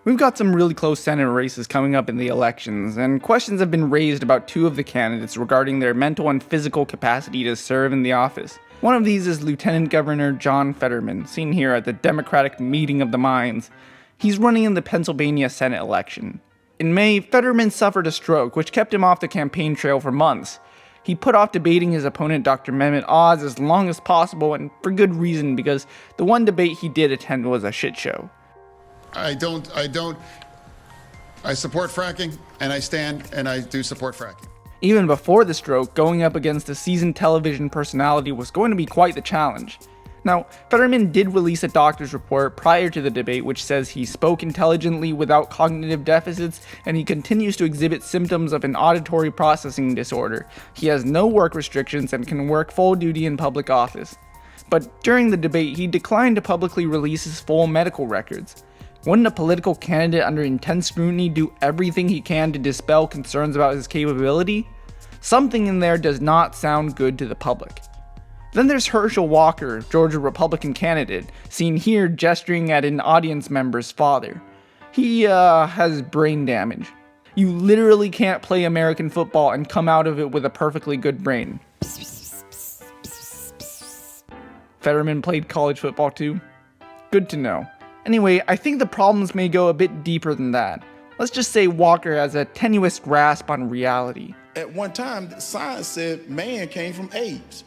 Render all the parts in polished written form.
We've got some really close Senate races coming up in the elections, and questions have been raised about two of the candidates regarding their mental and physical capacity to serve in the office. One of these is Lieutenant Governor John Fetterman, seen here at the Democratic Meeting of the Minds. He's running in the Pennsylvania Senate election. In May, Fetterman suffered a stroke, which kept him off the campaign trail for months. He put off debating his opponent Dr. Mehmet Oz as long as possible, and for good reason, because the one debate he did attend was a shit show. I support fracking, and I stand and I do support fracking. Even before the stroke, going up against a seasoned television personality was going to be quite the challenge. Now, Fetterman did release a doctor's report prior to the debate which says he spoke intelligently without cognitive deficits, and he continues to exhibit symptoms of an auditory processing disorder. He has no work restrictions and can work full duty in public office. But during the debate, he declined to publicly release his full medical records. Wouldn't a political candidate under intense scrutiny do everything he can to dispel concerns about his capability? Something in there does not sound good to the public. Then there's Herschel Walker, Georgia Republican candidate, seen here gesturing at an audience member's father. He has brain damage. You literally can't play American football and come out of it with a perfectly good brain. Fetterman played college football too? Good to know. Anyway, I think the problems may go a bit deeper than that. Let's just say Walker has a tenuous grasp on reality. At one time, science said man came from apes.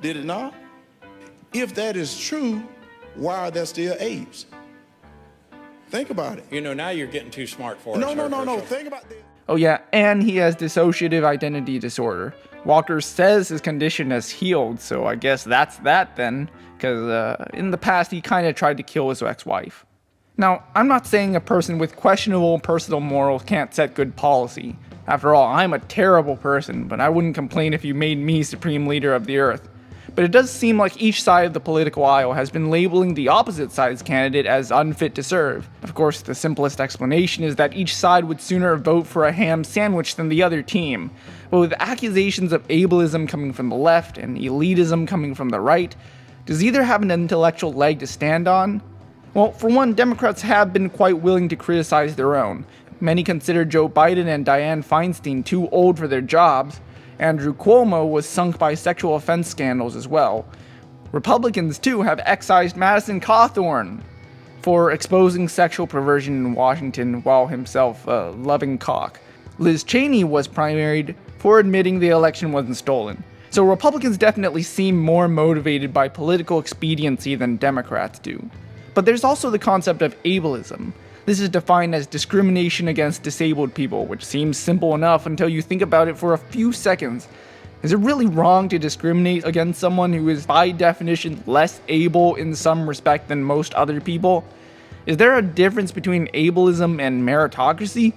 Did it not? If that is true, why are there still apes? Think about it. You know, now you're getting too smart for us. No. Think about this. Oh yeah, and he has dissociative identity disorder. Walker says his condition has healed, so I guess that's that then, because in the past he kind of tried to kill his ex-wife. Now, I'm not saying a person with questionable personal morals can't set good policy. After all, I'm a terrible person, but I wouldn't complain if you made me supreme leader of the earth. But it does seem like each side of the political aisle has been labeling the opposite side's candidate as unfit to serve. Of course, the simplest explanation is that each side would sooner vote for a ham sandwich than the other team. But with accusations of ableism coming from the left and elitism coming from the right, does either have an intellectual leg to stand on? Well, for one, Democrats have been quite willing to criticize their own. Many consider Joe Biden and Dianne Feinstein too old for their jobs. Andrew Cuomo was sunk by sexual offense scandals as well. Republicans, too, have excised Madison Cawthorn for exposing sexual perversion in Washington while himself loving cock. Liz Cheney was primaried for admitting the election wasn't stolen. So Republicans definitely seem more motivated by political expediency than Democrats do. But there's also the concept of ableism. This is defined as discrimination against disabled people, which seems simple enough until you think about it for a few seconds. Is it really wrong to discriminate against someone who is by definition less able in some respect than most other people? Is there a difference between ableism and meritocracy?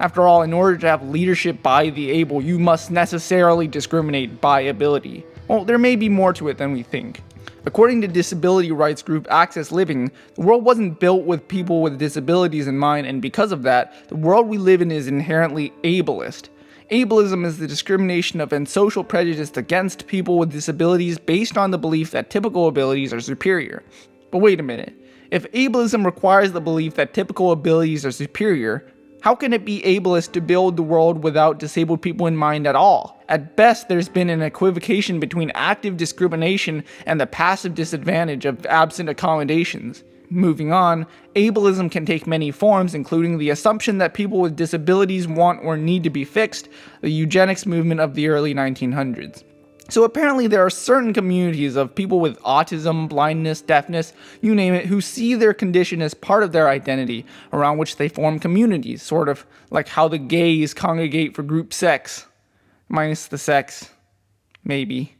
After all, in order to have leadership by the able, you must necessarily discriminate by ability. Well, there may be more to it than we think. According to disability rights group Access Living, the world wasn't built with people with disabilities in mind, and because of that, the world we live in is inherently ableist. Ableism is the discrimination of and social prejudice against people with disabilities based on the belief that typical abilities are superior. But wait a minute, if ableism requires the belief that typical abilities are superior, how can it be ableist to build the world without disabled people in mind at all? At best, there's been an equivocation between active discrimination and the passive disadvantage of absent accommodations. Moving on, ableism can take many forms, including the assumption that people with disabilities want or need to be fixed, the eugenics movement of the early 1900s. So apparently there are certain communities of people with autism, blindness, deafness, you name it, who see their condition as part of their identity, around which they form communities, sort of like how the gays congregate for group sex. Minus the sex. Maybe.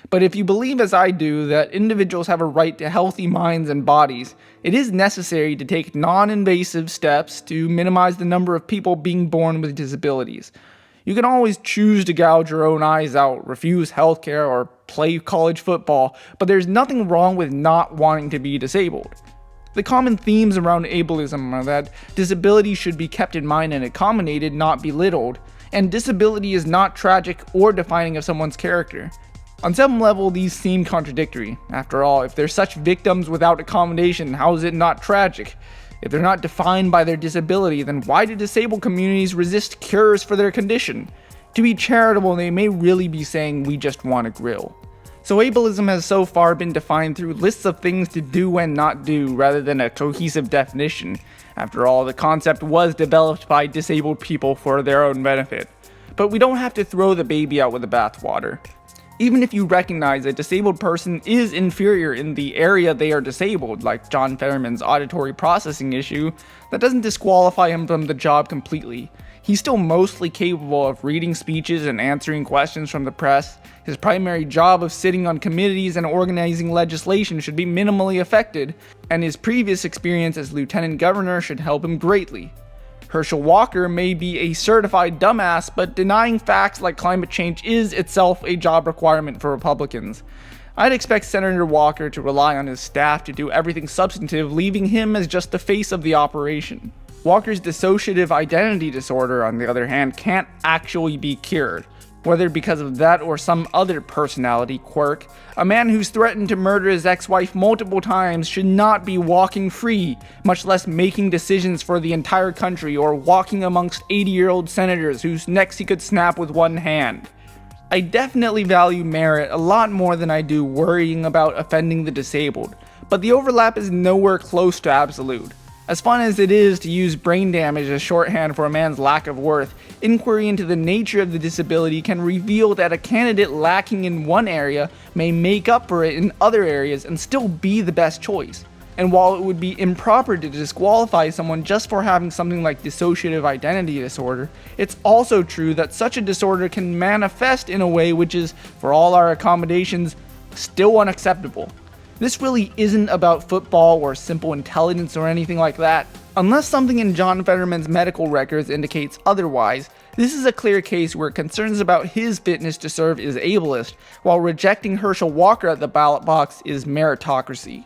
But if you believe as I do that individuals have a right to healthy minds and bodies, it is necessary to take non-invasive steps to minimize the number of people being born with disabilities. You can always choose to gouge your own eyes out, refuse healthcare, or play college football, but there's nothing wrong with not wanting to be disabled. The common themes around ableism are that disability should be kept in mind and accommodated, not belittled, and disability is not tragic or defining of someone's character. On some level, these seem contradictory. After all, if there's such victims without accommodation, how is it not tragic? If they're not defined by their disability, then why do disabled communities resist cures for their condition? To be charitable, they may really be saying we just want a grill. So ableism has so far been defined through lists of things to do and not do rather than a cohesive definition. After all, the concept was developed by disabled people for their own benefit. But we don't have to throw the baby out with the bathwater. Even if you recognize a disabled person is inferior in the area they are disabled, like John Fetterman's auditory processing issue, that doesn't disqualify him from the job completely. He's still mostly capable of reading speeches and answering questions from the press. His primary job of sitting on committees and organizing legislation should be minimally affected, and his previous experience as lieutenant governor should help him greatly. Herschel Walker may be a certified dumbass, but denying facts like climate change is itself a job requirement for Republicans. I'd expect Senator Walker to rely on his staff to do everything substantive, leaving him as just the face of the operation. Walker's dissociative identity disorder, on the other hand, can't actually be cured. Whether because of that or some other personality quirk, a man who's threatened to murder his ex-wife multiple times should not be walking free, much less making decisions for the entire country or walking amongst 80-year-old senators whose necks he could snap with one hand. I definitely value merit a lot more than I do worrying about offending the disabled, but the overlap is nowhere close to absolute. As fun as it is to use brain damage as shorthand for a man's lack of worth, inquiry into the nature of the disability can reveal that a candidate lacking in one area may make up for it in other areas and still be the best choice. And while it would be improper to disqualify someone just for having something like dissociative identity disorder, it's also true that such a disorder can manifest in a way which is, for all our accommodations, still unacceptable. This really isn't about football or simple intelligence or anything like that. Unless something in John Fetterman's medical records indicates otherwise, this is a clear case where concerns about his fitness to serve is ableist, while rejecting Herschel Walker at the ballot box is meritocracy.